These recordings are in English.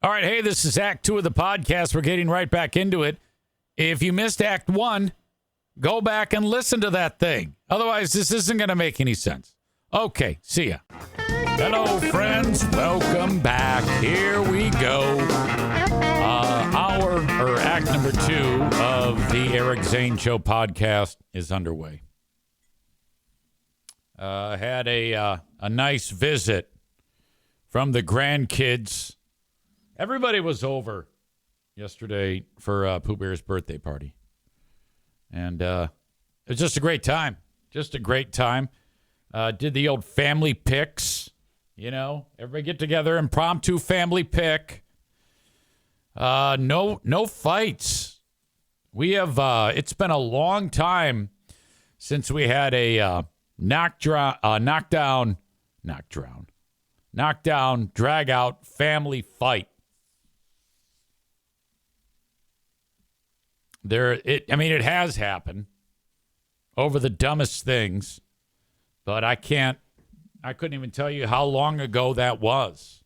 All right, hey, this is Act 2 of the podcast. We're getting right back into it. If you missed Act 1, go back and listen to that thing. Otherwise, this isn't going to make any sense. Okay, see ya. Hello, friends. Welcome back. Here we go. Act number 2 of the Eric Zane Show podcast is underway. Had a nice visit from the grandkids. Everybody was over yesterday for Pooh Bear's birthday party. And it was just a great time. Just a great time. Did the old family picks. You know, everybody get together, impromptu family pick. No fights. We have, it's been a long time since we had a knockdown, drag out family fight. It has happened over the dumbest things, but I couldn't even tell you how long ago that was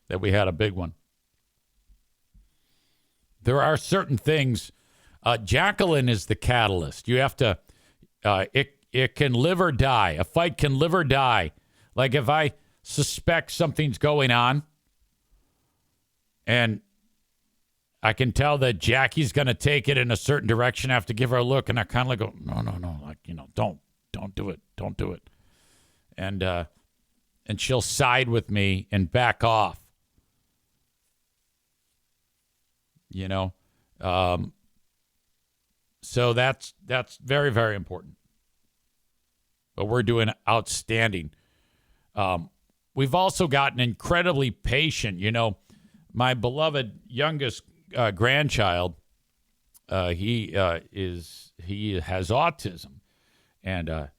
that we had a big one. There are certain things. Jacqueline is the catalyst. You have to, it can live or die. A fight can live or die. Like if I suspect something's going on and I can tell that Jackie's going to take it in a certain direction, I have to give her a look, and I kind of like go, no, like, don't do it. And she'll side with me and back off. So that's very, very important. But we're doing outstanding. We've also gotten incredibly patient. My beloved youngest grandchild, he has autism, and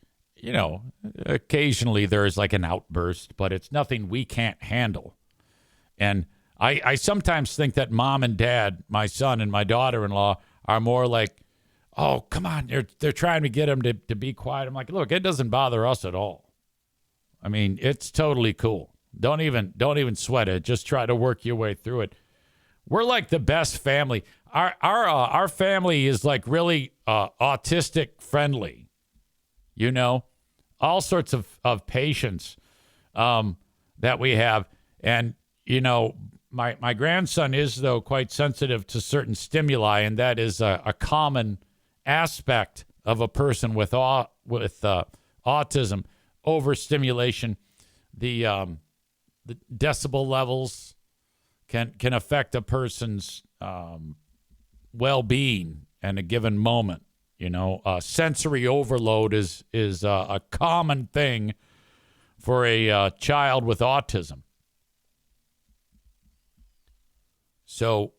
occasionally there's like an outburst, but it's nothing we can't handle. And I sometimes think that mom and dad, my son and my daughter-in-law, are more like, oh, come on, they're trying to get him to be quiet. I'm like, look, it doesn't bother us at all. I mean, it's totally cool. Don't even sweat it. Just try to work your way through it. We're like the best family. Our family is like really autistic friendly. All sorts of patience that we have, and My grandson is, though, quite sensitive to certain stimuli, and that is a common aspect of a person with autism. Overstimulation, the decibel levels can affect a person's well-being in a given moment. Sensory overload is a common thing for a child with autism. So,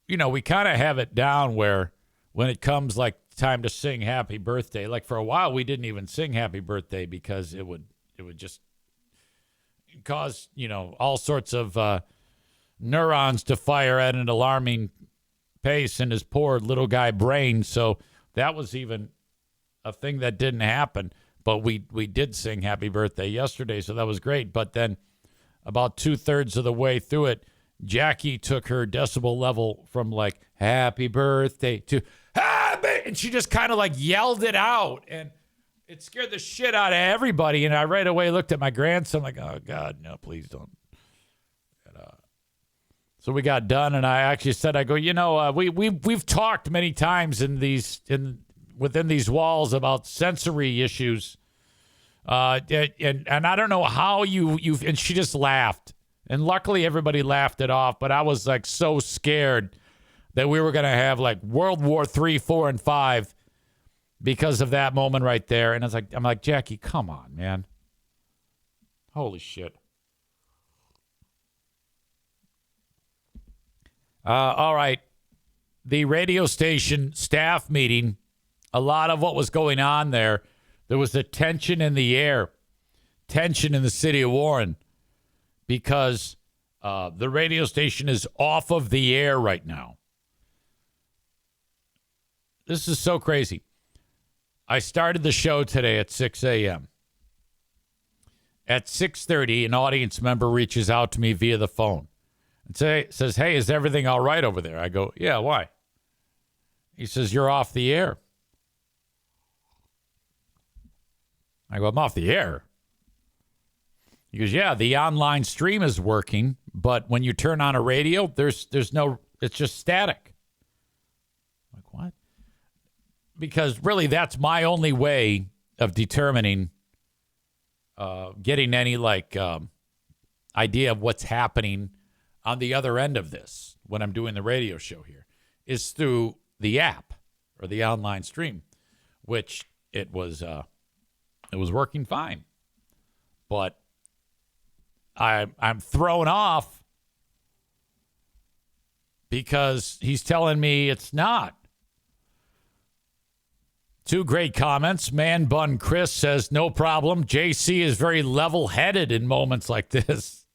we kind of have it down where when it comes like time to sing happy birthday, like for a while we didn't even sing happy birthday because it would just cause, all sorts of neurons to fire at an alarming pace in his poor little guy brain. So that was even a thing that didn't happen. But we did sing happy birthday yesterday, so that was great. But then about 2/3 of the way through it, Jackie took her decibel level from like happy birthday to happy, and she just kind of like yelled it out, and it scared the shit out of everybody. And I right away looked at my grandson like, oh God, no, please don't. So we got done, and I actually said, I go, we've talked many times within these walls about sensory issues, and I don't know how you've, and she just laughed. And luckily, everybody laughed it off. But I was like so scared that we were going to have like World War III, 4, and 5 because of that moment right there. And I'm like, Jackie, come on, man. Holy shit. All right. The radio station staff meeting, a lot of what was going on there was a tension in the air, tension in the city of Warren. Because the radio station is off of the air right now. This is so crazy. I started the show today at 6 a.m. At 6:30, an audience member reaches out to me via the phone. and says, hey, is everything all right over there? I go, yeah, why? He says, you're off the air. I go, I'm off the air. He goes, yeah, the online stream is working, but when you turn on a radio, there's no, it's just static. I'm like, what? Because really, that's my only way of determining, getting any idea of what's happening on the other end of this when I'm doing the radio show here, is through the app or the online stream, which it was working fine. But I'm thrown off because he's telling me it's not. Two great comments. Man Bun Chris says, no problem. JC is very level-headed in moments like this.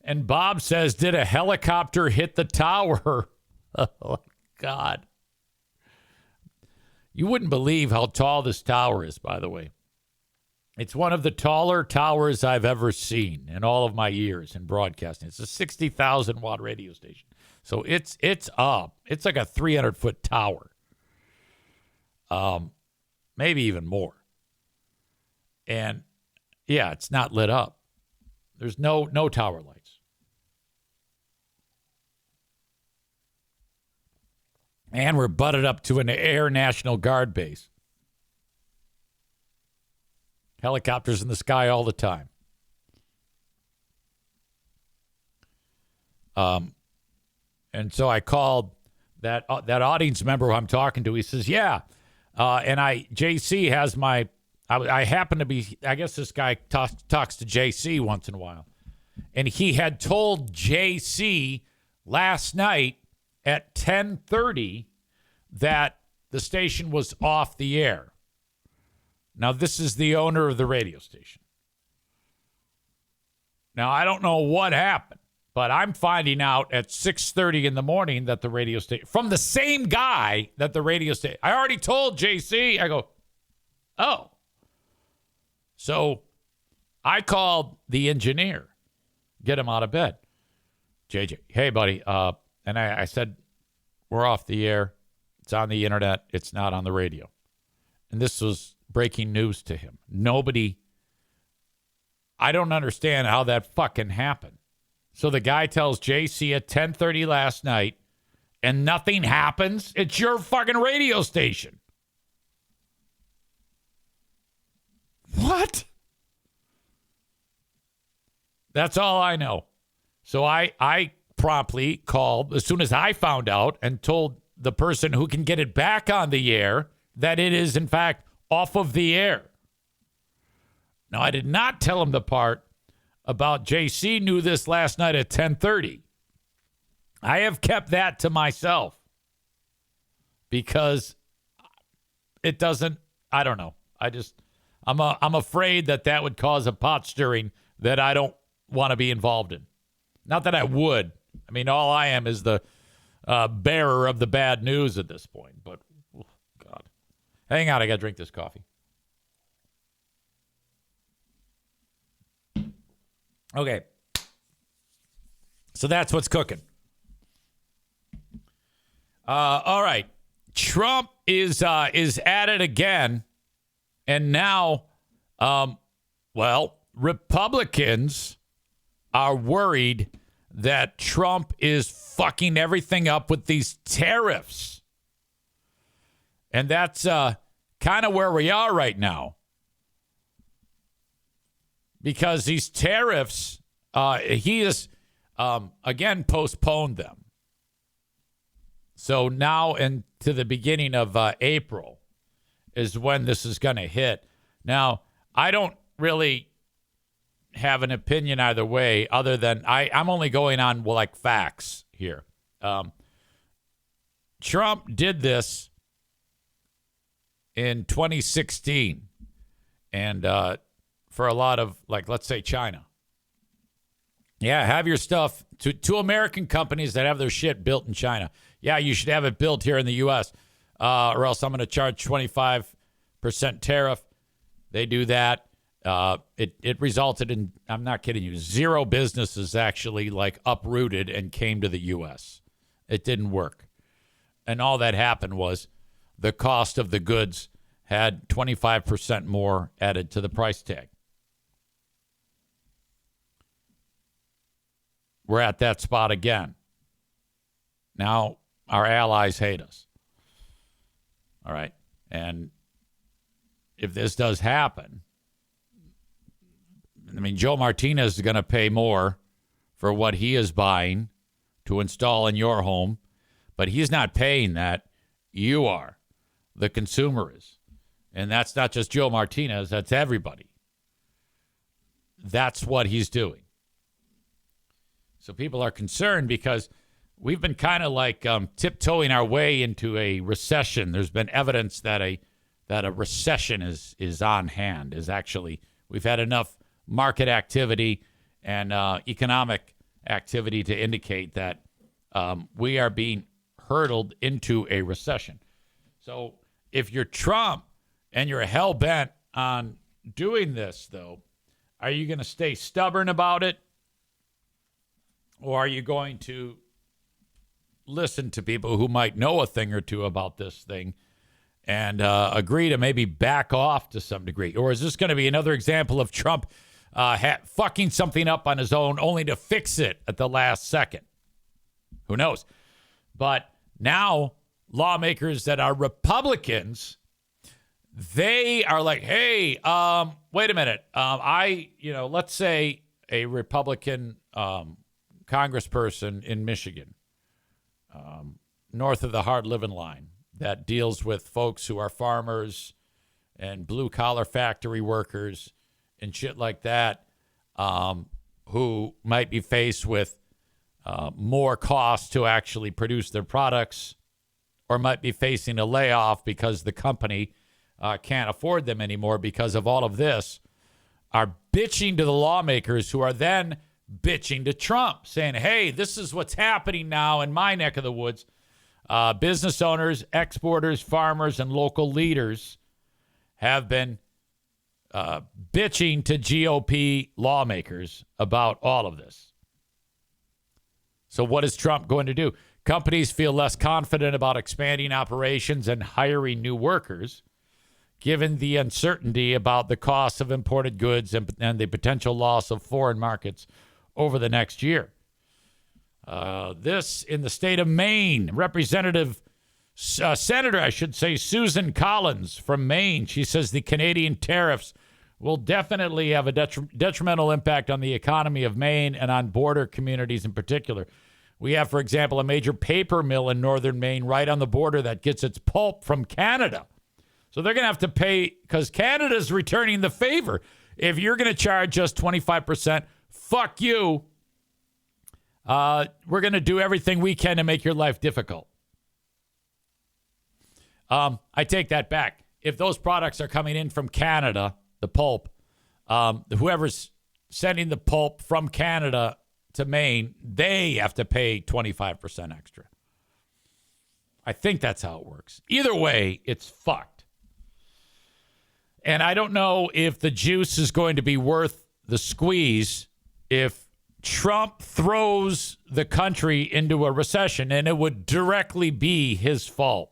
And Bob says, did a helicopter hit the tower? Oh, God. You wouldn't believe how tall this tower is, by the way. It's one of the taller towers I've ever seen in all of my years in broadcasting. It's a 60,000-watt radio station. So it's up. It's like a 300-foot tower. Maybe even more. And, yeah, it's not lit up. There's no tower lights. And we're butted up to an Air National Guard base. Helicopters in the sky all the time. And so I called that audience member who I'm talking to. He says, yeah. And JC has I happen to be, I guess this guy talks to JC once in a while. And he had told JC last night at 10:30 that the station was off the air. Now, this is the owner of the radio station. Now, I don't know what happened, but I'm finding out at 6:30 in the morning that the radio station, from the same guy that the radio station, I already told JC, I go, oh. So I called the engineer, get him out of bed. JJ, hey, buddy. And I said, we're off the air. It's on the internet. It's not on the radio. And this was breaking news to him. I don't understand how that fucking happened. So the guy tells JC at 10:30 last night, and nothing happens. It's your fucking radio station. What? That's all I know. So I promptly called as soon as I found out and told the person who can get it back on the air that it is, in fact, off of the air. Now, I did not tell him the part about JC knew this last night at 10:30. I have kept that to myself because it doesn't, I don't know. I'm afraid that would cause a pot stirring that I don't want to be involved in. Not that I would. I mean, all I am is the bearer of the bad news at this point. But, oh, God. Hang on, I got to drink this coffee. Okay. So that's what's cooking. All right. Trump is at it again. And now, Republicans are worried that Trump is fucking everything up with these tariffs. And that's kind of where we are right now. Because these tariffs, he has, again, postponed them. So now into the beginning of April is when this is going to hit. Now, I don't really have an opinion either way, other than I'm only going on facts here. Trump did this in 2016, and for a lot of, let's say China. Yeah, have your stuff to American companies that have their shit built in China. Yeah, you should have it built here in the U.S., or else I'm going to charge 25% tariff. They do that. It resulted in, I'm not kidding you, 0 businesses actually like uprooted and came to the U.S. It didn't work. And all that happened was the cost of the goods had 25% more added to the price tag. We're at that spot again. Now our allies hate us. All right. And if this does happen, I mean, Joe Martinez is going to pay more for what he is buying to install in your home, but he's not paying that. You are. The consumer is. And that's not just Joe Martinez, that's everybody. That's what he's doing. So people are concerned because we've been kind of like tiptoeing our way into a recession. There's been evidence that a recession is on hand. Is actually, we've had enough market activity and economic activity to indicate that we are being hurtled into a recession. So if you're Trump and you're hell-bent on doing this, though, are you going to stay stubborn about it? Or are you going to listen to people who might know a thing or two about this thing and agree to maybe back off to some degree? Or is this going to be another example of Trump fucking something up on his own only to fix it at the last second? Who knows? But now lawmakers that are Republicans, they are like, hey, wait a minute. Let's say a Republican congressperson in Michigan, north of the hard living line, that deals with folks who are farmers and blue collar factory workers and shit like that, who might be faced with more costs to actually produce their products, or might be facing a layoff because the company can't afford them anymore because of all of this, are bitching to the lawmakers, who are then bitching to Trump, saying, hey, this is what's happening now in my neck of the woods. Business owners, exporters, farmers, and local leaders have been bitching to GOP lawmakers about all of this. So what is Trump going to do? Companies feel less confident about expanding operations and hiring new workers, given the uncertainty about the cost of imported goods and the potential loss of foreign markets over the next year. This in the state of Maine, Senator Susan Collins from Maine. She says the Canadian tariffs will definitely have a detrimental impact on the economy of Maine and on border communities in particular. We have, for example, a major paper mill in northern Maine right on the border that gets its pulp from Canada. So they're going to have to pay, because Canada's returning the favor. If you're going to charge just 25%, fuck you. We're going to do everything we can to make your life difficult. I take that back. If those products are coming in from Canada, the pulp, whoever's sending the pulp from Canada to Maine, they have to pay 25% extra. I think that's how it works. Either way, it's fucked. And I don't know if the juice is going to be worth the squeeze if Trump throws the country into a recession, and it would directly be his fault.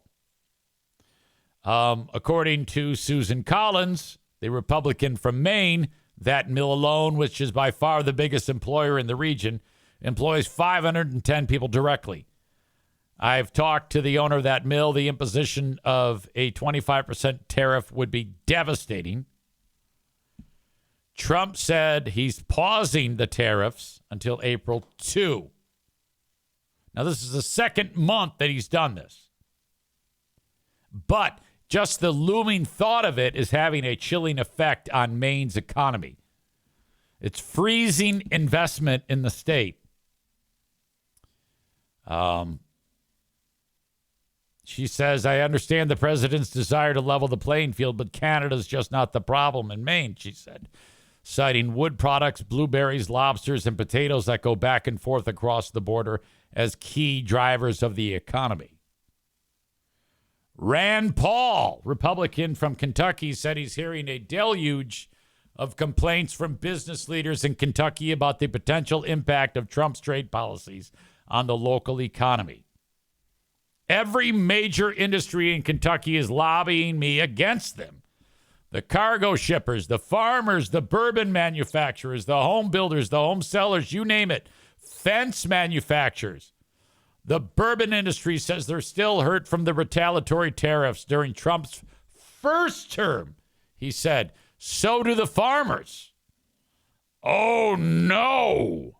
According to Susan Collins, the Republican from Maine, that mill alone, which is by far the biggest employer in the region, employs 510 people directly. I've talked to the owner of that mill. The imposition of a 25% tariff would be devastating. Trump said he's pausing the tariffs until April 2. Now, this is the second month that he's done this. But just the looming thought of it is having a chilling effect on Maine's economy. It's freezing investment in the state. She says, I understand the president's desire to level the playing field, but Canada's just not the problem in Maine, she said, citing wood products, blueberries, lobsters, and potatoes that go back and forth across the border as key drivers of the economy. Rand Paul, Republican from Kentucky, said he's hearing a deluge of complaints from business leaders in Kentucky about the potential impact of Trump's trade policies on the local economy. Every major industry in Kentucky is lobbying me against them. The cargo shippers, the farmers, the bourbon manufacturers, the home builders, the home sellers, you name it, fence manufacturers. The bourbon industry says they're still hurt from the retaliatory tariffs during Trump's first term. He said, so do the farmers. Oh, no.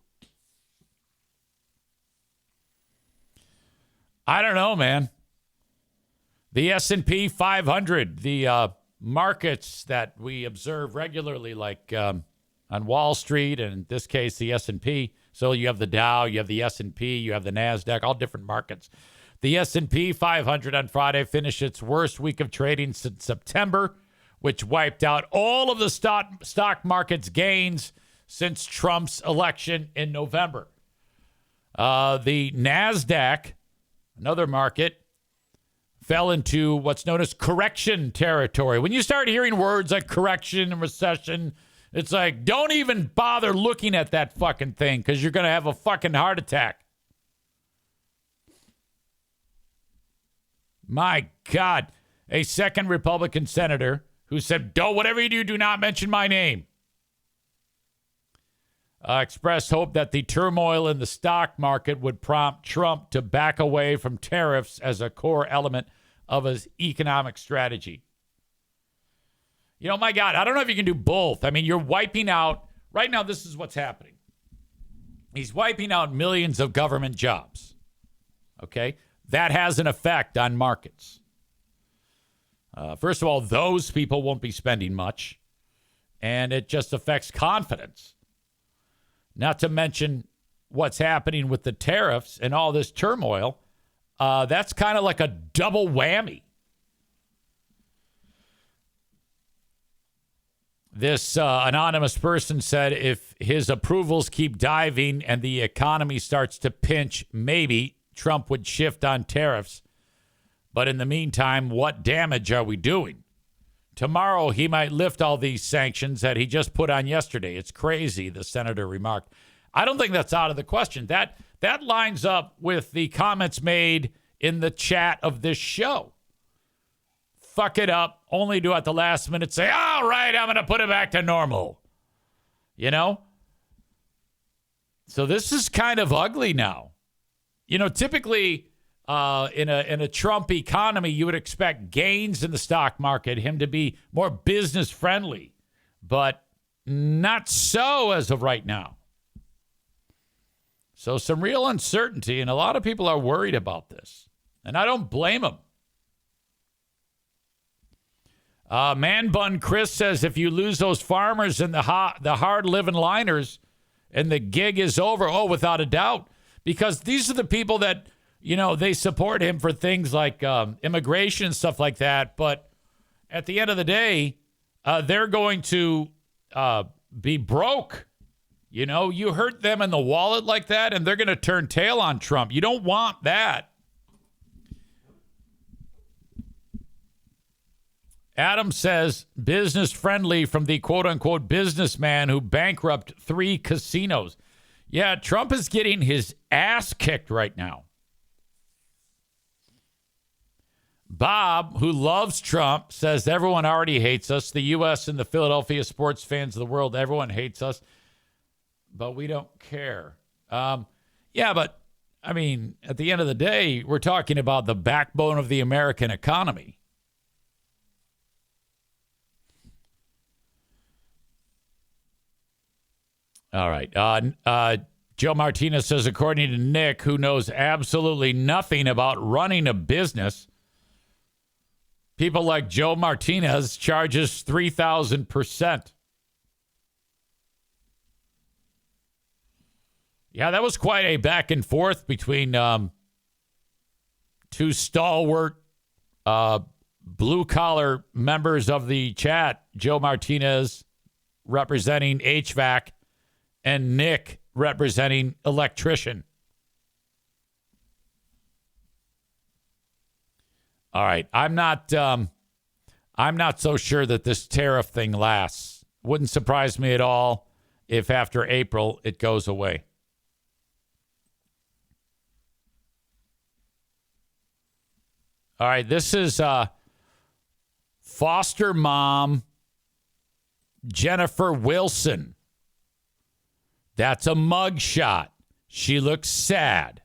I don't know, man. The S&P 500, the markets that we observe regularly, like on Wall Street, and in this case, the S&P. So you have the Dow, you have the S&P, you have the NASDAQ, all different markets. The S&P 500 on Friday finished its worst week of trading since September, which wiped out all of the stock market's gains since Trump's election in November. The NASDAQ, another market, fell into what's known as correction territory. When you start hearing words like correction and recession, it's like, don't even bother looking at that fucking thing because you're going to have a fucking heart attack. My God. A second Republican senator who said, whatever you do not mention my name, expressed hope that the turmoil in the stock market would prompt Trump to back away from tariffs as a core element of his economic strategy. You know, my God, I don't know if you can do both. I mean, you're wiping out, right now, this is what's happening. He's wiping out millions of government jobs. Okay? That has an effect on markets. First of all, those people won't be spending much, and it just affects confidence. Not to mention what's happening with the tariffs and all this turmoil. That's kind of like a double whammy. This anonymous person said if his approvals keep diving and the economy starts to pinch, maybe Trump would shift on tariffs. But in the meantime, what damage are we doing? Tomorrow, he might lift all these sanctions that he just put on yesterday. It's crazy, the senator remarked. I don't think that's out of the question. That lines up with the comments made in the chat of this show. Fuck it up, only to at the last minute say, all right, I'm going to put it back to normal. You know? So this is kind of ugly now. You know, typically in a Trump economy, you would expect gains in the stock market, him to be more business friendly, but not so as of right now. So some real uncertainty, and a lot of people are worried about this, and I don't blame them. Man Bun Chris says if you lose those farmers and the hard living liners and the gig is over, without a doubt, because these are the people that, you know, they support him for things like immigration and stuff like that. But at the end of the day, they're going to be broke. You know, you hurt them in the wallet like that, and they're going to turn tail on Trump. You don't want that. Adam says, business friendly from the quote-unquote businessman who bankrupted 3 casinos. Yeah, Trump is getting his ass kicked right now. Bob, who loves Trump, says everyone already hates us. The U.S. and the Philadelphia sports fans of the world, everyone hates us. But we don't care. Yeah, but, I mean, at the end of the day, we're talking about the backbone of the American economy. All right. Joe Martinez says, according to Nick, who knows absolutely nothing about running a business, people like Joe Martinez charges 3,000%. Yeah, that was quite a back and forth between 2 stalwart blue-collar members of the chat, Joe Martinez representing HVAC and Nick representing electrician. All right, I'm not so sure that this tariff thing lasts. Wouldn't surprise me at all if after April it goes away. All right, this is foster mom Jennifer Wilson. That's a mugshot. She looks sad.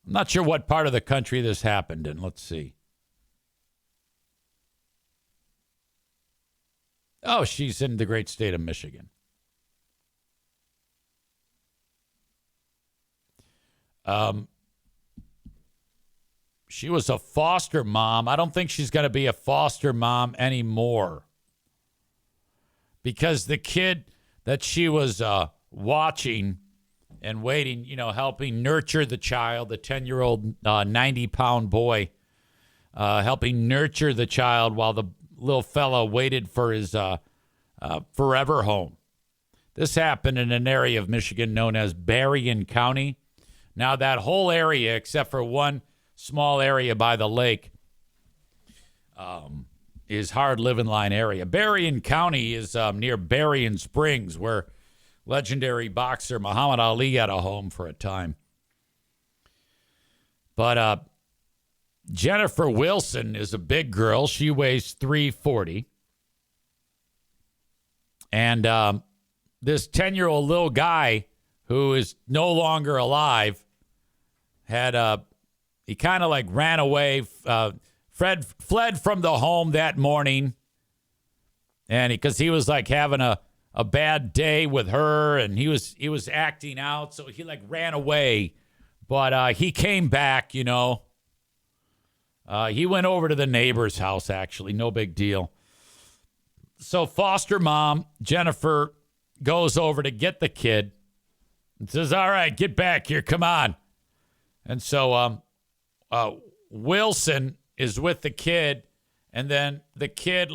I'm not sure what part of the country this happened in. Let's see. Oh, she's in the great state of Michigan. She was a foster mom. I don't think she's going to be a foster mom anymore because the kid that she was watching and waiting, helping nurture the child, the 10-year-old 90-pound boy, helping nurture the child while the little fella waited for his forever home. This happened in an area of Michigan known as Berrien County. Now, that whole area, except for one small area by the lake, is hard living line area. Berrien County is near Berrien Springs, where legendary boxer Muhammad Ali had a home for a time. But Jennifer Wilson is a big girl. She weighs 340. And this 10-year-old little guy who is no longer alive he kind of like ran away, fled from the home that morning. And because he was like having a bad day with her and he was acting out. So he like ran away, but he came back, he went over to the neighbor's house, actually. No big deal. So foster mom, Jennifer, goes over to get the kid and says, all right, get back here. Come on. And so Wilson is with the kid, and then the kid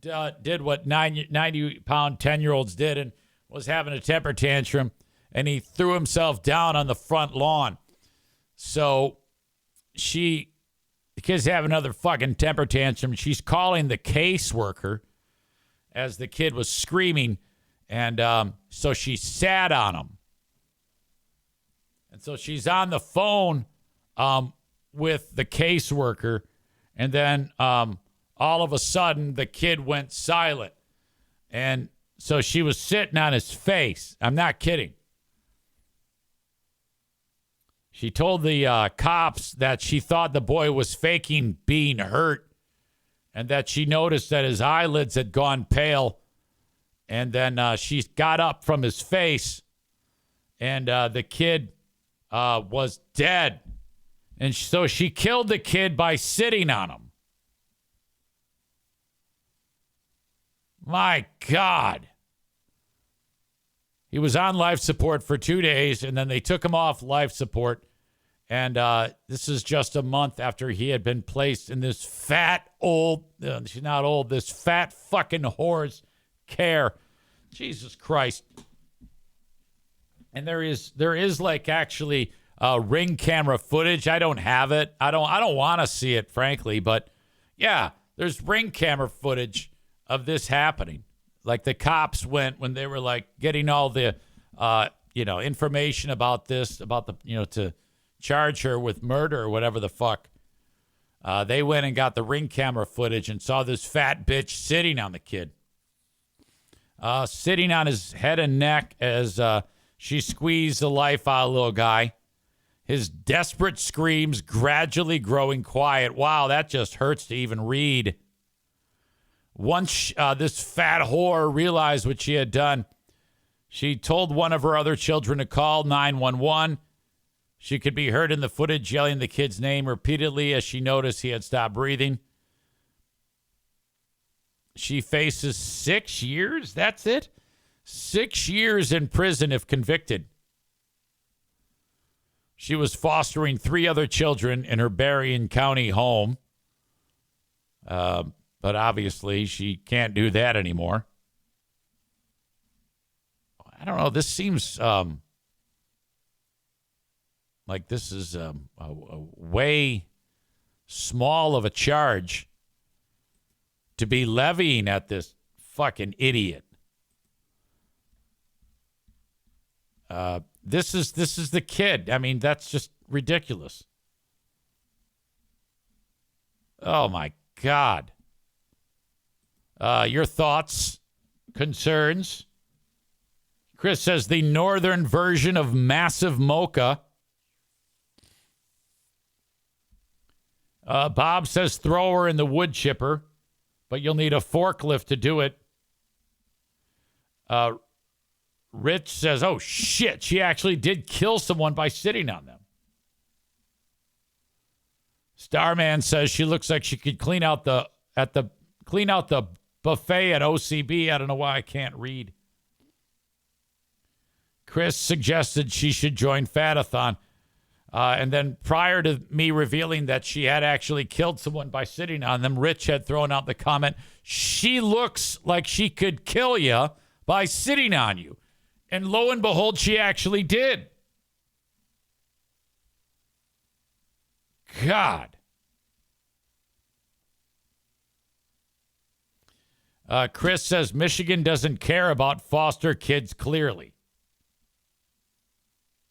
did what 90-pound 10-year-olds did and was having a temper tantrum, and he threw himself down on the front lawn. So the kid's having another fucking temper tantrum. She's calling the caseworker as the kid was screaming, and so she sat on him. And so she's on the phone with the caseworker, and then all of a sudden the kid went silent. And so she was sitting on his face. I'm not kidding. She told the cops that she thought the boy was faking being hurt and that she noticed that his eyelids had gone pale. And then she got up from his face, and the kid was dead. And so she killed the kid by sitting on him. My God. He was on life support for 2 days, and then they took him off life support. And this is just a month after he had been placed in this fat old, she's not old, this fat fucking whore's care. Jesus Christ. And there is like actually ring camera footage. I don't have it. I don't want to see it, frankly. But yeah, there's ring camera footage of this happening. Like the cops went when they were like getting all the, information about this, about the, to charge her with murder or whatever the fuck. They went and got the ring camera footage and saw this fat bitch sitting on the kid. Sitting on his head and neck as she squeezed the life out of the little guy. His desperate screams gradually growing quiet. Wow, that just hurts to even read. Once this fat whore realized what she had done, she told one of her other children to call 911. She could be heard in the footage yelling the kid's name repeatedly as she noticed he had stopped breathing. She faces 6 years. That's it. 6 years in prison if convicted. She was fostering 3 other children in her Berrien County home. But obviously she can't do that anymore. I don't know. This seems like this is a way small of a charge to be levying at this fucking idiot. This is the kid. I mean, that's just ridiculous. Oh my God. Your thoughts, concerns? Chris says the northern version of Massive Mocha. Bob says throw her in the wood chipper, but you'll need a forklift to do it. Rich says, oh shit, she actually did kill someone by sitting on them. Starman says she looks like she could clean out the buffet at OCB. I don't know why I can't read. Chris suggested she should join Fatathon. And then prior to me revealing that she had actually killed someone by sitting on them, Rich had thrown out the comment, she looks like she could kill you by sitting on you. And lo and behold, she actually did. God. Chris says Michigan doesn't care about foster kids clearly.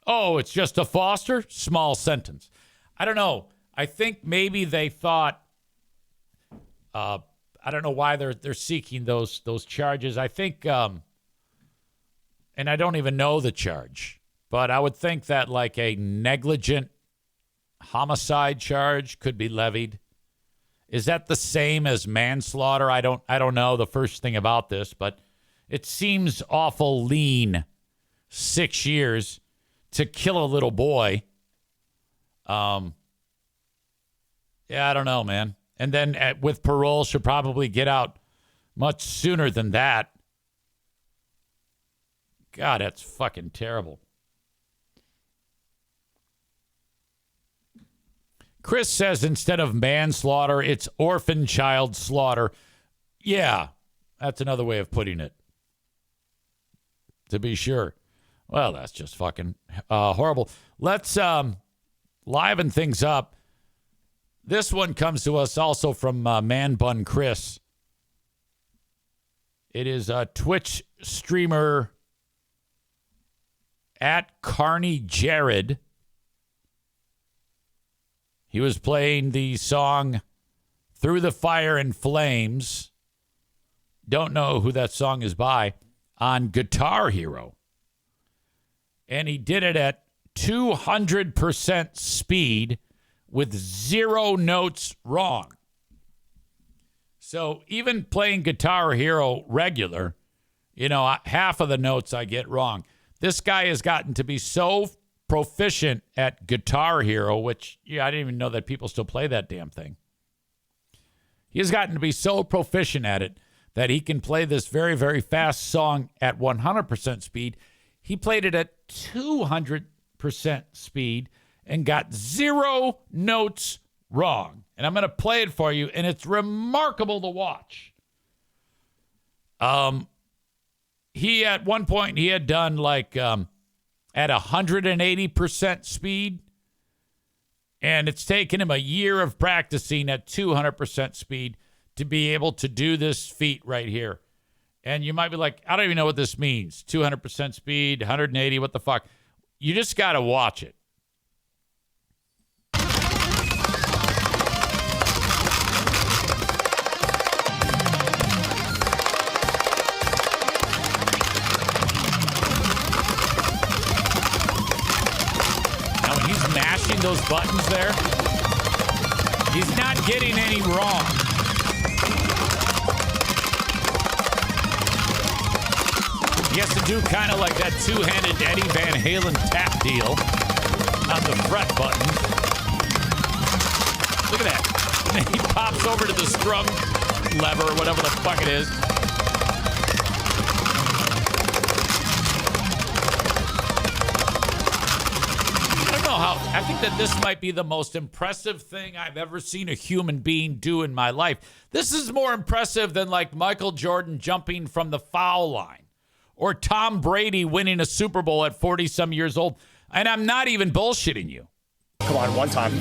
Oh, it's just a foster? Small sentence. I don't know. I think maybe they thought, I don't know why they're seeking those charges. I think, and I don't even know the charge, but I would think that like a negligent homicide charge could be levied. Is that the same as manslaughter? I don't know the first thing about this, but it seems awful lean. 6 years to kill a little boy. Yeah, I don't know, man. And then with parole, she'll probably get out much sooner than that. God, that's fucking terrible. Chris says instead of manslaughter, it's orphan child slaughter. Yeah, that's another way of putting it. To be sure. Well, that's just fucking horrible. Let's liven things up. This one comes to us also from Man Bun Chris. It is a Twitch streamer at Carney Jared. He was playing the song Through the Fire and Flames. Don't know who that song is by. On Guitar Hero. And he did it at 200% speed with 0 notes wrong. So even playing Guitar Hero regular, half of the notes I get wrong. This guy has gotten to be so proficient at Guitar Hero, which I didn't even know that people still play that damn thing. He has gotten to be so proficient at it that he can play this very, very fast song at 100% speed. He played it at 200% speed and got 0 notes wrong. And I'm going to play it for you, and it's remarkable to watch. He, at one point, he had done like at 180% speed, and it's taken him a year of practicing at 200% speed to be able to do this feat right here. And you might be like, I don't even know what this means. 200% speed, 180, what the fuck? You just got to watch it. Now, when he's mashing those buttons there, he's not getting any wrong. He has to do kind of like that two-handed Eddie Van Halen tap deal on the fret buttons. Look at that. And then he pops over to the strum lever or whatever the fuck it is. I don't know how. I think that this might be the most impressive thing I've ever seen a human being do in my life. This is more impressive than like Michael Jordan jumping from the foul line. Or Tom Brady winning a Super Bowl at 40-some years old. And I'm not even bullshitting you. Come on, one time.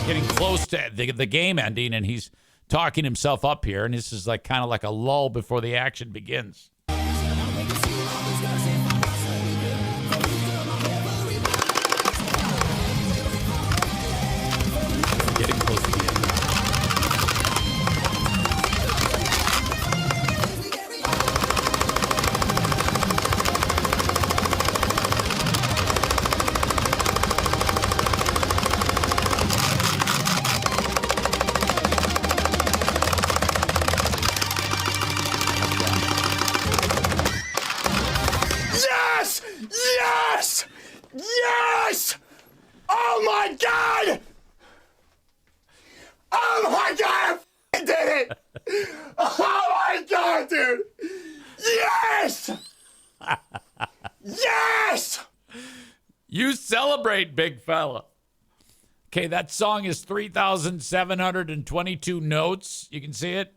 Getting close to the game ending, and he's talking himself up here, and this is like kind of like a lull before the action begins. Getting close to the end. Yes! Yes! Yes! Oh my God! Oh my God! I did it! Oh my God, dude! Yes! Yes! You celebrate, big fella. Okay, that song is 3,722 notes. You can see it.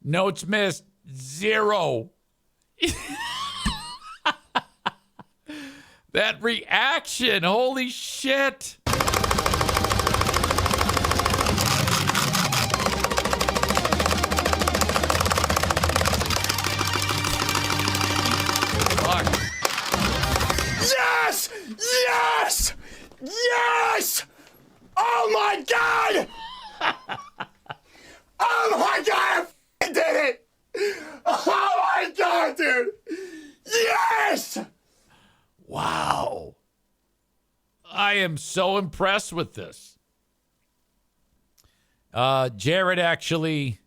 Notes missed, 0. That reaction, holy shit. Fuck. Yes! Yes! Yes! Oh my God! Oh my God! I did it! Oh my God, dude! Yes! Wow. I am so impressed with this. Jared actually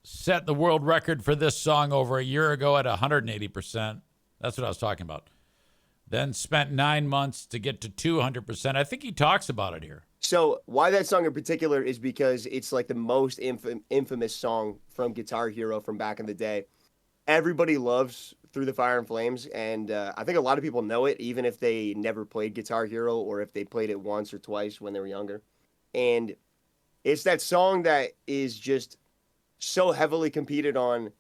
set the world record for this song over a year ago at 180%. That's what I was talking about. Then spent 9 months to get to 200%. I think he talks about it here. So why that song in particular is because it's like the most infamous song from Guitar Hero from back in the day. Everybody loves Through the Fire and Flames, and I think a lot of people know it, even if they never played Guitar Hero or if they played it once or twice when they were younger. And it's that song that is just so heavily competed on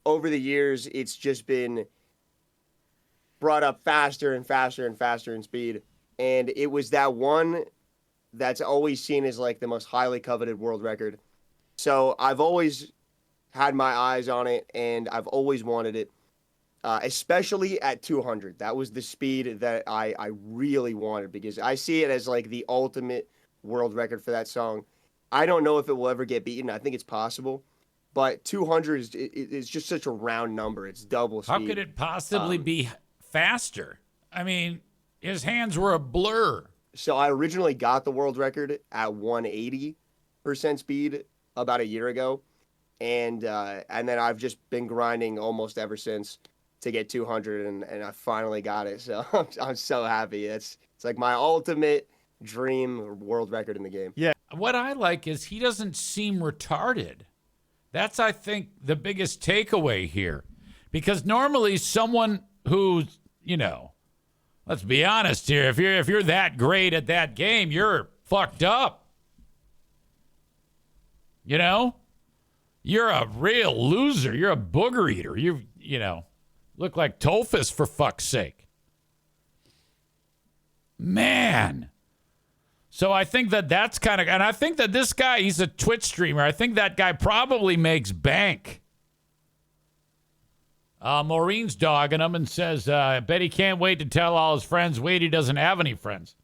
over the years. It's just been brought up faster and faster and faster in speed. And it was that one that's always seen as like the most highly coveted world record. So I've always had my eyes on it, and I've always wanted it, especially at 200. That was the speed that I really wanted, because I see it as like the ultimate world record for that song. I don't know if it will ever get beaten. I think it's possible, but 200 is just such a round number. It's double speed. How could it possibly be faster? I mean, his hands were a blur. So I originally got the world record at 180% speed about a year ago. And then I've just been grinding almost ever since to get 200, and I finally got it. So I'm so happy. It's like my ultimate dream world record in the game. Yeah. What I like is he doesn't seem retarded. That's, I think, the biggest takeaway here. Because normally someone who's, let's be honest here, if you're that great at that game, you're fucked up. You're a real loser. You're a booger eater. You look like Tophus, for fuck's sake. Man. So I think that's kind of, and I think that this guy, he's a Twitch streamer. I think that guy probably makes bank. Maureen's dogging him and says, I bet he can't wait to tell all his friends. Wait, he doesn't have any friends.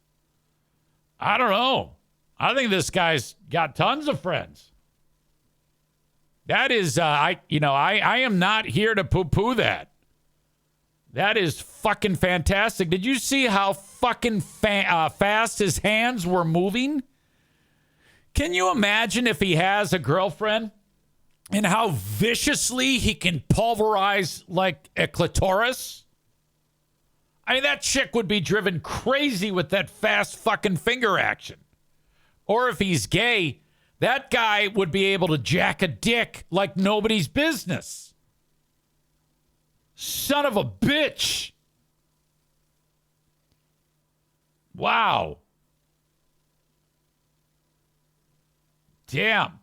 I don't know. I think this guy's got tons of friends. That is, I am not here to poo-poo that. That is fucking fantastic. Did you see how fucking fast his hands were moving? Can you imagine if he has a girlfriend and how viciously he can pulverize like a clitoris? I mean, that chick would be driven crazy with that fast fucking finger action. Or if he's gay, that guy would be able to jack a dick like nobody's business. Son of a bitch. Wow. Damn.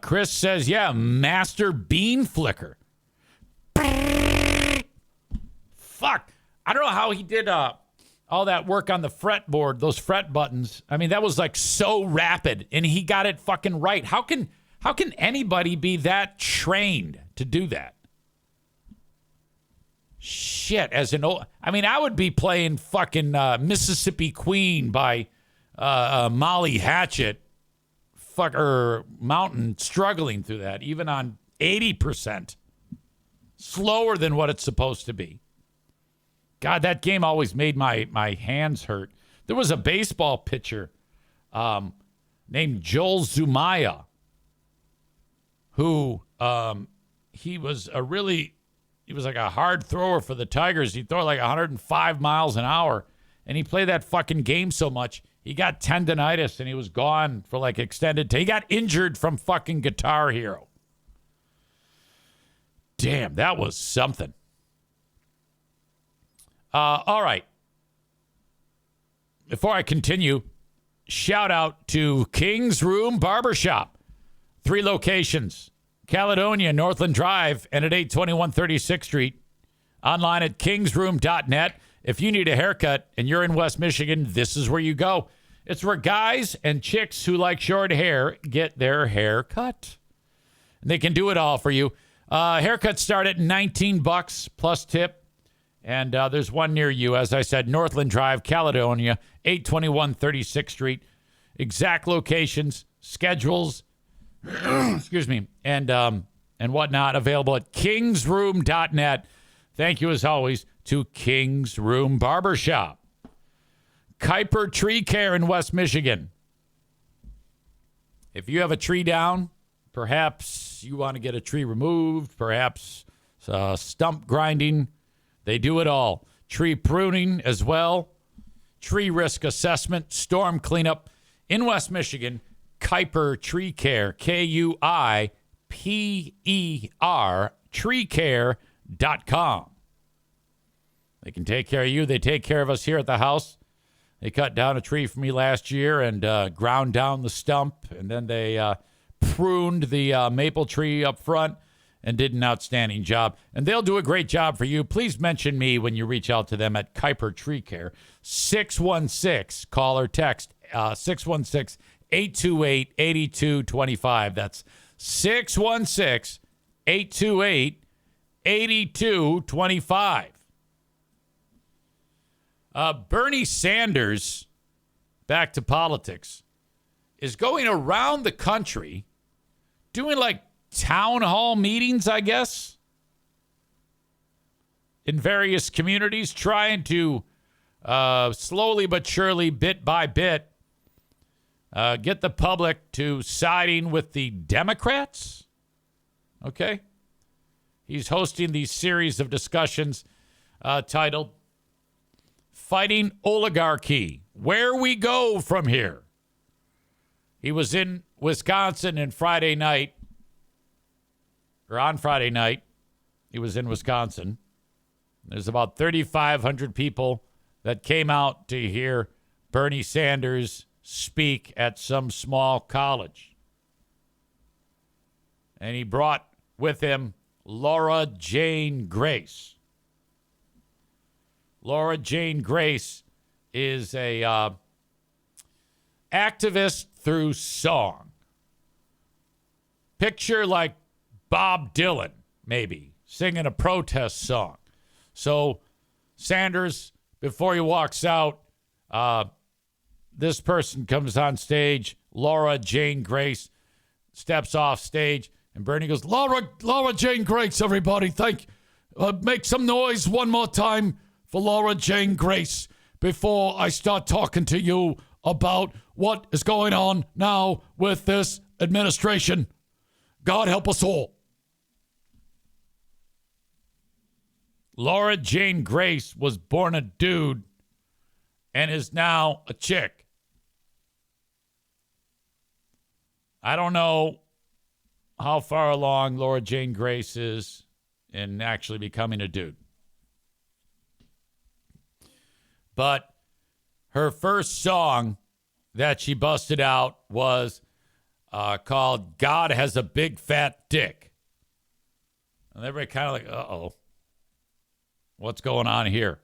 Chris says, yeah, master bean flicker. Fuck. I don't know how he did all that work on the fretboard, those fret buttons. I mean, that was like so rapid, and he got it fucking right. How can anybody be that trained to do that? Shit, I would be playing fucking Mississippi Queen by Molly Hatchet, Mountain, struggling through that, even on 80%. Slower than what it's supposed to be. God, that game always made my hands hurt. There was a baseball pitcher named Joel Zumaya who he was like a hard thrower for the Tigers. He'd throw like 105 miles an hour, and he played that fucking game so much, he got tendonitis, and he was gone for like extended time. He got injured from fucking Guitar Hero. Damn, that was something. All right. Before I continue, shout out to King's Room Barbershop. 3 locations. Caledonia, Northland Drive, and at 821 36th Street. Online at kingsroom.net. If you need a haircut and you're in West Michigan, this is where you go. It's where guys and chicks who like short hair get their hair cut. And they can do it all for you. Haircuts start at $19 plus tip. And there's one near you, as I said, Northland Drive, Caledonia, 821 36th Street. Exact locations, schedules, excuse me, and whatnot available at kingsroom.net. Thank you, as always, to King's Room Barbershop. Kuiper Tree Care in West Michigan. If you have a tree down, perhaps you want to get a tree removed, perhaps stump grinding, they do it all. Tree pruning as well. Tree risk assessment, storm cleanup. In West Michigan, Kuiper Tree Care, Kuiper, treecare.com. They can take care of you. They take care of us here at the house. They cut down a tree for me last year and ground down the stump, and then they pruned the maple tree up front and did an outstanding job. And they'll do a great job for you. Please mention me when you reach out to them at Kuiper Tree Care. 616, call or text 616-828-8225. That's 616-828-8225. Bernie Sanders, back to politics, is going around the country doing like town hall meetings, I guess, in various communities, trying to slowly but surely, bit by bit, get the public to siding with the Democrats. Okay? He's hosting these series of discussions titled Fighting Oligarchy, Where We Go From Here. He was in Wisconsin on Friday night, he was in Wisconsin. There's about 3,500 people that came out to hear Bernie Sanders speak at some small college. And he brought with him Laura Jane Grace. Laura Jane Grace is a activist through song. Picture like Bob Dylan, maybe, singing a protest song. So Sanders, before he walks out, this person comes on stage, Laura Jane Grace, steps off stage, and Bernie goes, Laura Jane Grace, everybody, make some noise one more time for Laura Jane Grace before I start talking to you about what is going on now with this administration. God help us all. Laura Jane Grace was born a dude and is now a chick. I don't know how far along Laura Jane Grace is in actually becoming a dude. But her first song that she busted out was called God Has a Big Fat Dick. And everybody kind of like, uh-oh. What's going on here?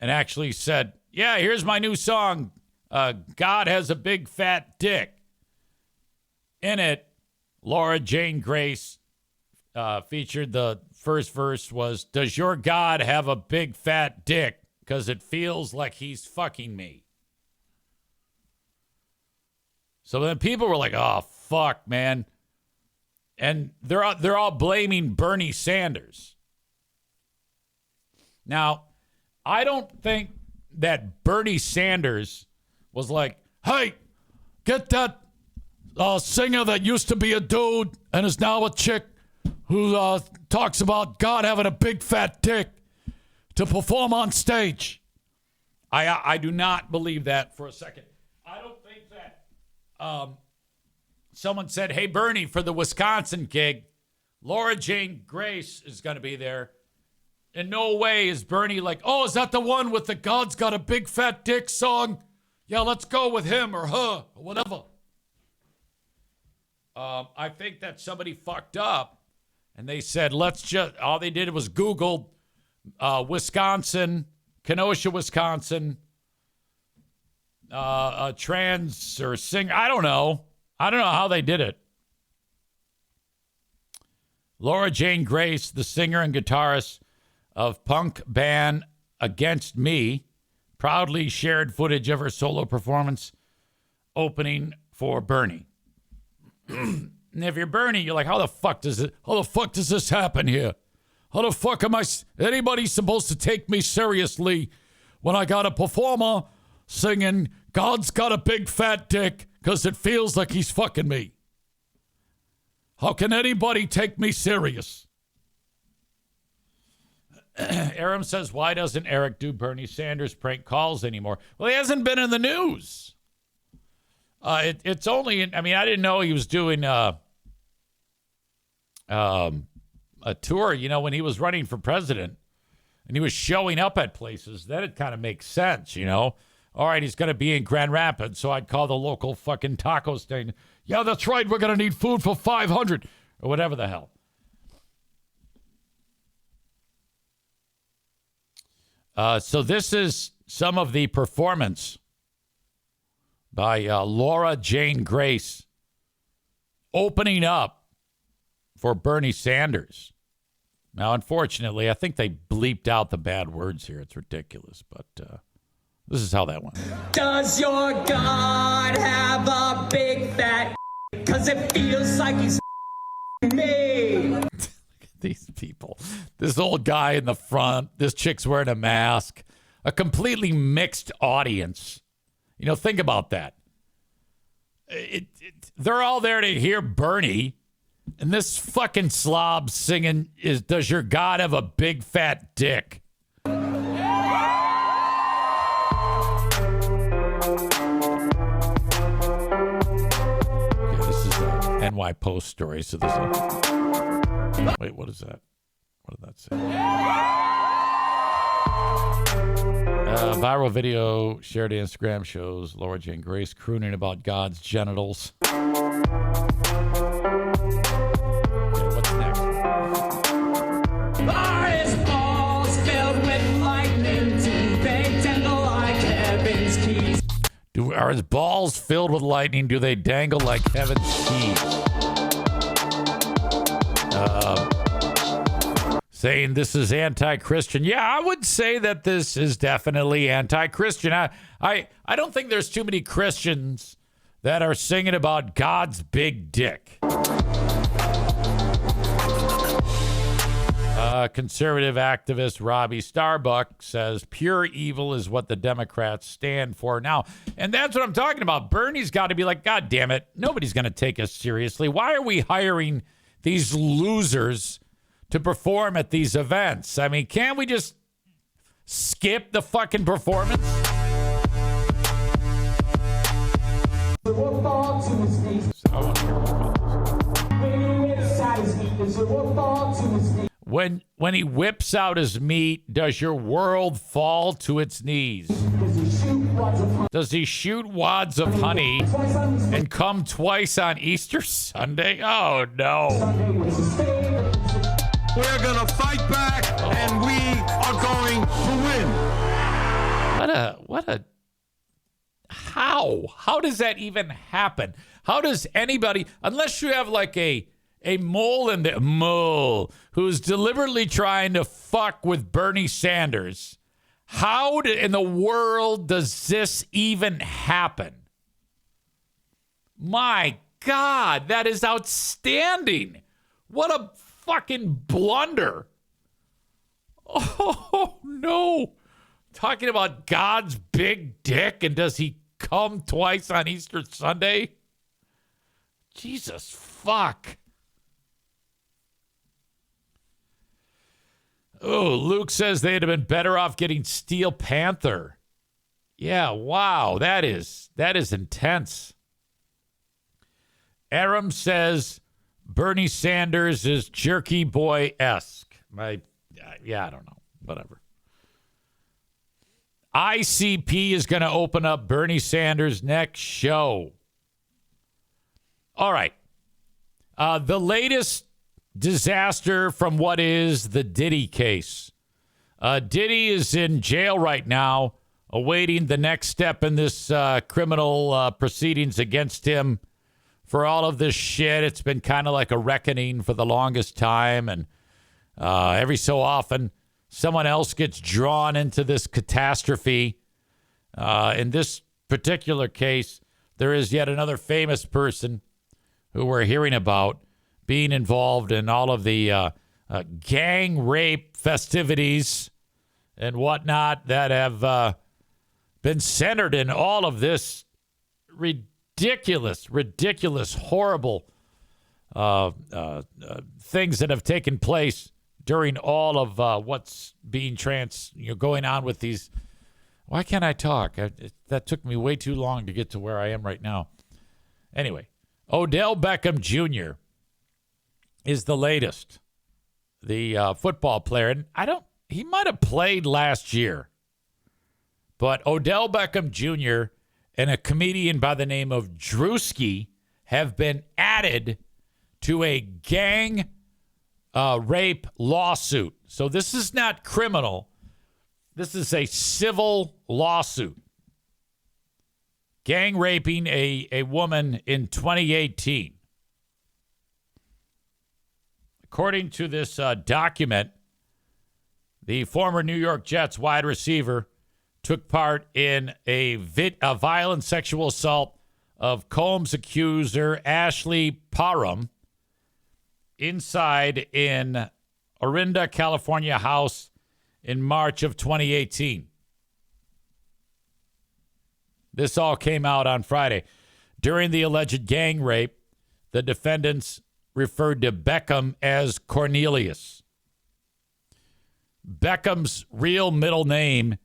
and actually said, yeah, here's my new song, God Has a Big Fat Dick. In it, Laura Jane Grace featured the first verse was, does your God have a big fat dick? Because it feels like he's fucking me. So then people were like, oh, fuck, man. And they're all blaming Bernie Sanders. Now, I don't think that Bernie Sanders was like, hey, get that singer that used to be a dude and is now a chick who talks about God having a big fat dick to perform on stage. I do not believe that for a second. I don't think that someone said, hey, Bernie, for the Wisconsin gig, Laura Jane Grace is going to be there. In no way is Bernie like, oh, is that the one with the God's Got a Big Fat Dick song? Yeah, let's go with him or her or whatever. I think that somebody fucked up and they said, all they did was Google Wisconsin, Kenosha, Wisconsin, a trans or singer. I don't know how they did it. Laura Jane Grace, the singer and guitarist of punk band Against Me, proudly shared footage of her solo performance opening for Bernie. And if you're Bernie, you're like, how the fuck does this happen here? How the fuck am anybody supposed to take me seriously when I got a performer singing God's Got a Big Fat Dick because it feels like he's fucking me? How can anybody take me serious? Aram says, why doesn't Eric do Bernie Sanders prank calls anymore? Well, he hasn't been in the news. It's only, I didn't know he was doing a tour, when he was running for president and he was showing up at places. Then it kind of makes sense, All right, he's going to be in Grand Rapids, so I'd call the local fucking taco stand. Yeah, that's right, we're going to need food for 500 or whatever the hell. So this is some of the performance by Laura Jane Grace opening up for Bernie Sanders. Now, unfortunately, I think they bleeped out the bad words here. It's ridiculous, but this is how that went. Does your God have a big fat? Because it feels like he's me. These people, this old guy in the front, this chick's wearing a mask, a completely mixed audience. Think about that. They're all there to hear Bernie, and this fucking slob singing does your God have a big fat dick? Okay, this is an NY Post story, so this is wait, what is that? What did that say? Viral video shared on Instagram shows Laura Jane Grace crooning about God's genitals. Okay, what's next? Are his balls filled with lightning? Do they dangle like heaven's keys? Are his balls filled with lightning? Do they dangle like heaven's keys? Saying this is anti-Christian. Yeah, I would say that this is definitely anti-Christian. I don't think there's too many Christians that are singing about God's big dick. Conservative activist Robbie Starbuck says pure evil is what the Democrats stand for now. And that's what I'm talking about. Bernie's got to be like, God damn it, nobody's going to take us seriously. Why are we hiring these losers to perform at these events? Can't we just skip the fucking performance? I want to hear more about this. When he whips out his meat, does your world fall to its knees? Does he shoot wads of honey and come twice on Easter Sunday? Oh, no. We're going to fight back, and we are going to win. how does that even happen? How does anybody, unless you have like a mole who's deliberately trying to fuck with Bernie Sanders, how in the world does this even happen? My God, that is outstanding. What a fucking blunder. Oh, no. Talking about God's big dick, and does he come twice on Easter Sunday? Jesus fuck. Oh, Luke says they'd have been better off getting Steel Panther. Yeah, wow, that is intense. Aram says Bernie Sanders is jerky boy-esque. I don't know. Whatever. ICP is going to open up Bernie Sanders' next show. All right. The latest disaster from what is the Diddy case. Diddy is in jail right now, awaiting the next step in this criminal proceedings against him for all of this shit. It's been kind of like a reckoning for the longest time, and every so often, someone else gets drawn into this catastrophe. In this particular case, there is yet another famous person who we're hearing about being involved in all of the gang rape festivities and whatnot that have been centered in all of this ridiculous, horrible things that have taken place during all of what's being going on with these. Why can't I talk? That took me way too long to get to where I am right now. Anyway, Odell Beckham Jr. is the latest. The football player. And he might have played last year. But Odell Beckham Jr. and a comedian by the name of Drewski have been added to a gang rape lawsuit. So this is not criminal. This is a civil lawsuit. Gang raping a woman in 2018. According to this document, the former New York Jets wide receiver took part in a violent sexual assault of Combs accuser Ashley Parham inside in Orinda, California house in March of 2018. This all came out on Friday. During the alleged gang rape, the defendants referred to Beckham as Cornelius. Beckham's real middle name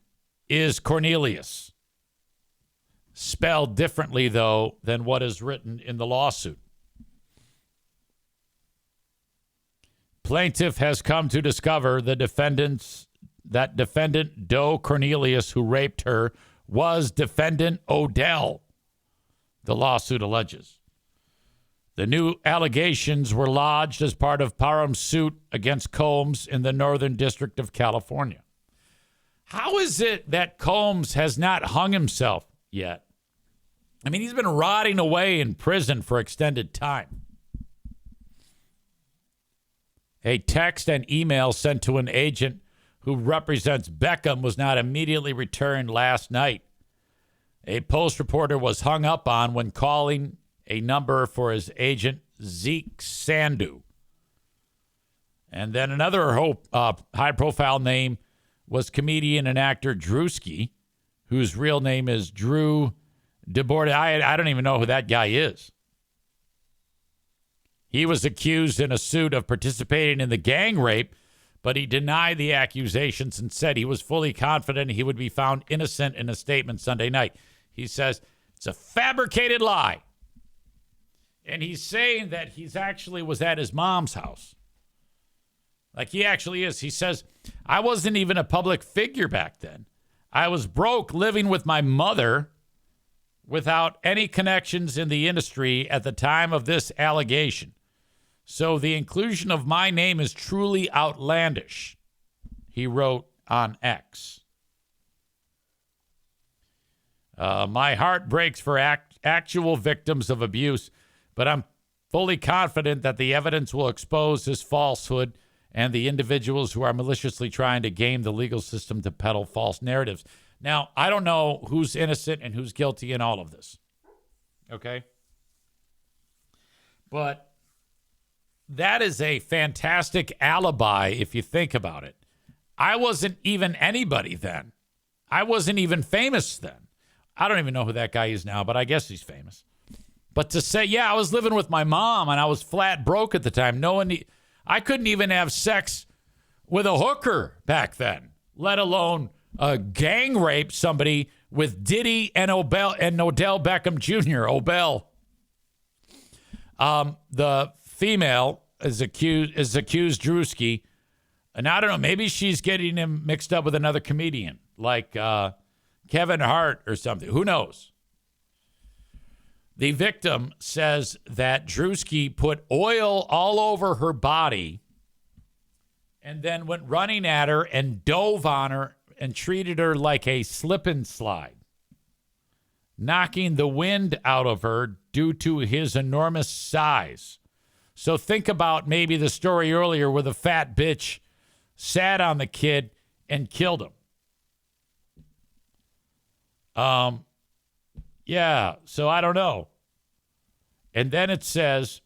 is Cornelius, spelled differently, though, than what is written in the lawsuit. Plaintiff has come to discover that defendant Doe Cornelius, who raped her, was defendant Odell, the lawsuit alleges. The new allegations were lodged as part of Parham's suit against Combs in the Northern District of California. How is it that Combs has not hung himself yet? I mean, he's been rotting away in prison for extended time. A text and email sent to an agent who represents Beckham was not immediately returned last night. A Post reporter was hung up on when calling a number for his agent, Zeke Sandu. And then another high-profile name was comedian and actor Drewski, whose real name is Drew DeBorde. I don't even know who that guy is. He was accused in a suit of participating in the gang rape, but he denied the accusations and said he was fully confident he would be found innocent in a statement Sunday night. He says it's a fabricated lie. And he's saying that he's actually was at his mom's house. Like he actually is. He says, I wasn't even a public figure back then. I was broke living with my mother without any connections in the industry at the time of this allegation. So the inclusion of my name is truly outlandish, he wrote on X. My heart breaks for actual victims of abuse, but I'm fully confident that the evidence will expose this falsehood and the individuals who are maliciously trying to game the legal system to peddle false narratives. Now, I don't know who's innocent and who's guilty in all of this. Okay? But that is a fantastic alibi if you think about it. I wasn't even anybody then. I wasn't even famous then. I don't even know who that guy is now, but I guess he's famous. But to say, yeah, I was living with my mom and I was flat broke at the time. I couldn't even have sex with a hooker back then, let alone gang rape somebody with Diddy and Odell Beckham Jr. Obel. The female is accused Drewski, and I don't know, maybe she's getting him mixed up with another comedian like Kevin Hart or something. Who knows? The victim says that Drewski put oil all over her body and then went running at her and dove on her and treated her like a slip and slide, knocking the wind out of her due to his enormous size. So think about maybe the story earlier where the fat bitch sat on the kid and killed him. Yeah, so I don't know. And then it says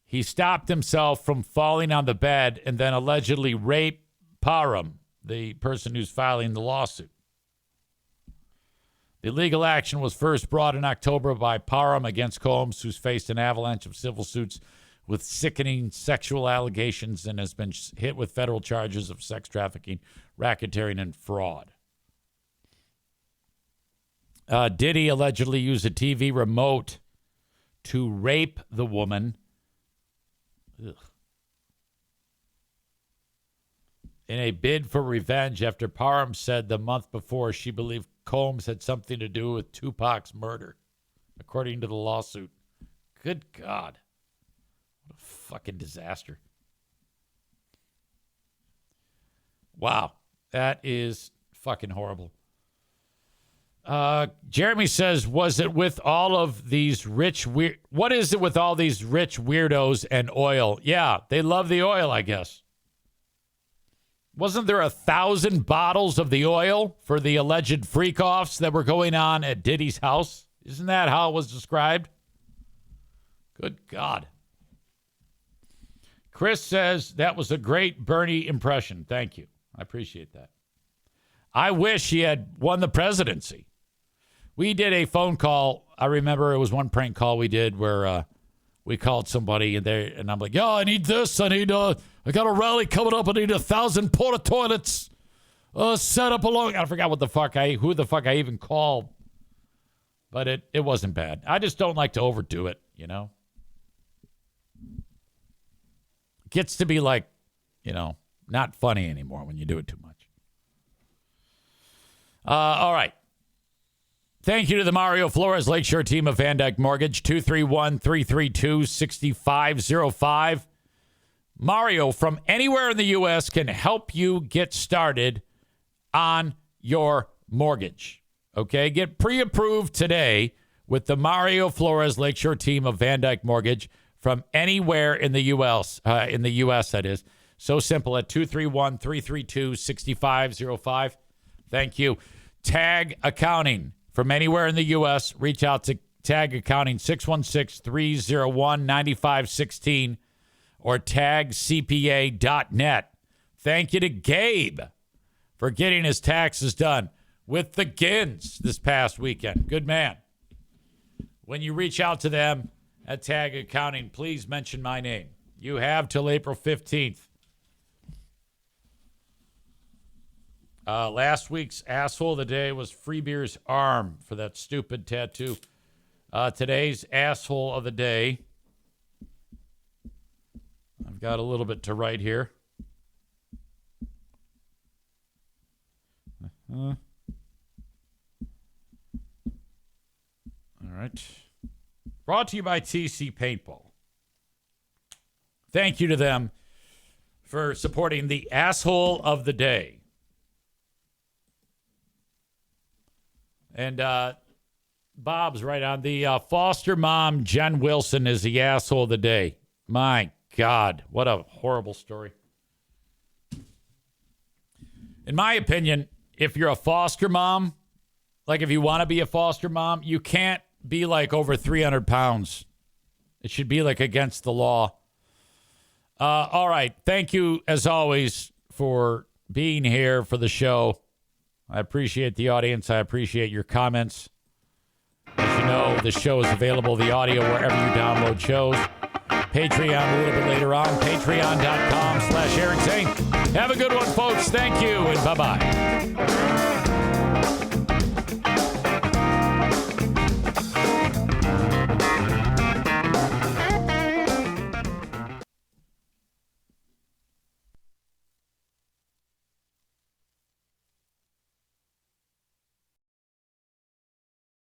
he stopped himself from falling on the bed and then allegedly raped Parham, the person who's filing the lawsuit. The legal action was first brought in October by Parham against Combs, who's faced an avalanche of civil suits with sickening sexual allegations and has been hit with federal charges of sex trafficking, racketeering, and fraud. Diddy allegedly used a TV remote to rape the woman. Ugh. In a bid for revenge after Parham said the month before she believed Combs had something to do with Tupac's murder, according to the lawsuit. Good God. What a fucking disaster. Wow. That is fucking horrible. Jeremy says, was it with all of these what is it with all these rich weirdos and oil? Yeah, they love the oil, I guess. Wasn't there 1,000 bottles of the oil for the alleged freak-offs that were going on at Diddy's house? Isn't that how it was described? Good God. Chris says, that was a great Bernie impression. Thank you. I appreciate that. I wish he had won the presidency. We did a phone call. I remember it was one prank call we did where we called somebody and I'm like, yeah, I need this. I got a rally coming up. I need 1,000 porta toilets set up along. I forgot who the fuck I even called, but it wasn't bad. I just don't like to overdo it, you know. It gets to be like, you know, not funny anymore when you do it too much. All right. Thank you to the Mario Flores Lakeshore team of Van Dyke Mortgage, 231-332-6505. Mario from anywhere in the U.S. can help you get started on your mortgage. Okay? Get pre-approved today with the Mario Flores Lakeshore team of Van Dyke Mortgage from anywhere in the U.S., that is. So simple at 231-332-6505. Thank you. Tag Accounting. From anywhere in the U.S., reach out to Tag Accounting, 616-301-9516 or tagcpa.net. Thank you to Gabe for getting his taxes done with the Gins this past weekend. Good man. When you reach out to them at Tag Accounting, please mention my name. You have till April 15th. Last week's asshole of the day was Freebeer's arm for that stupid tattoo. Today's asshole of the day, I've got a little bit to write here. All right. Brought to you by TC Paintball. Thank you to them for supporting the asshole of the day. And Bob's right on. The foster mom, Jen Wilson, is the asshole of the day. My God, what a horrible story. In my opinion, if you're a foster mom, like if you want to be a foster mom, you can't be like over 300 pounds. It should be like against the law. All right. Thank you, as always, for being here for the show. I appreciate the audience. I appreciate your comments. As you know, the show is available, the audio, wherever you download shows. Patreon a little bit later on. Patreon.com/Eric Zane. Have a good one, folks. Thank you, and bye-bye.